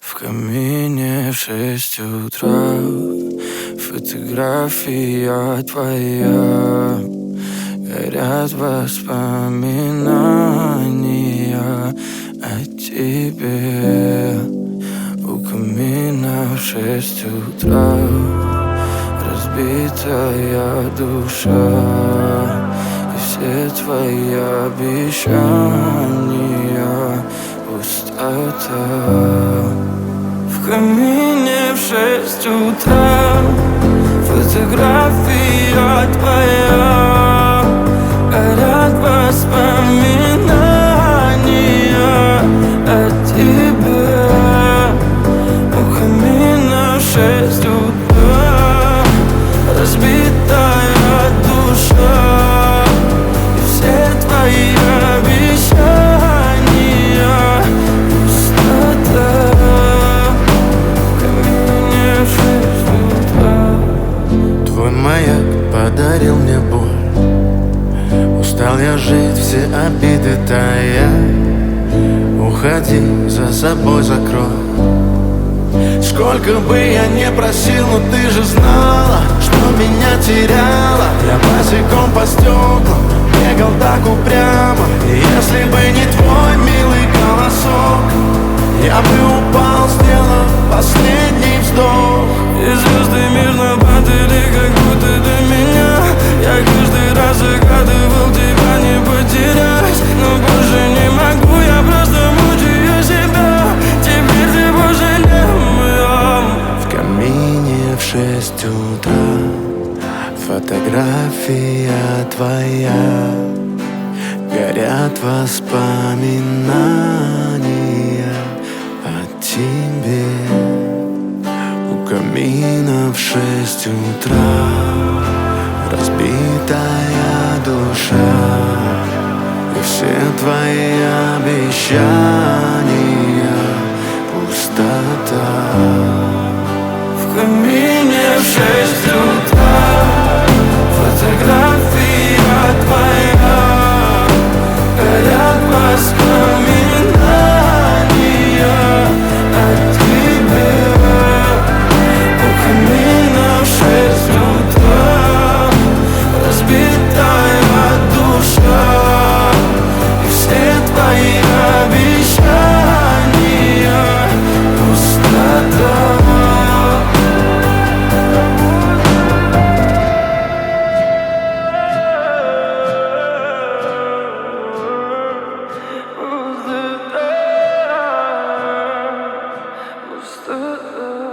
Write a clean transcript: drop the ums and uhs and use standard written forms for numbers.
В камине в 6 утра фотография твоя. Горят воспоминания о тебе. У камина в 6 утра разбитая душа. И все твои обещания пустота. В камине в 6 утра фотография твоя. Горят воспоминания о тебе. У камина в 6 утра разбитая душа. И все твои обещания пустота. В камине в 6 утра. Твой маяк подарил мне боль. Устал я жить, все обиды тая. Уходи, за собой закрой. Сколько бы я не просил, но ты же знала, что меня теряла. Я босиком по стеклам бегал так упрямо. И если бы не твой милый голосок, я бы упал, сделав последний вздох. И звезды мирно падали, как будто до меня. Я каждый раз загадывал тебя не потерять, но больше не могу, я просто мучаю себя. Теперь ты больше не моя. В камине в 6 утра фотография твоя. Горят воспоминания о тебе. У камина в 6 утра разбитая душа. И все твои обещания пустота. В камине в 6 утра фотография твоя. Горят воспоминания о тебе. У камина в 6 утра разбитая душа. И все твои обещания пустота. Пустота.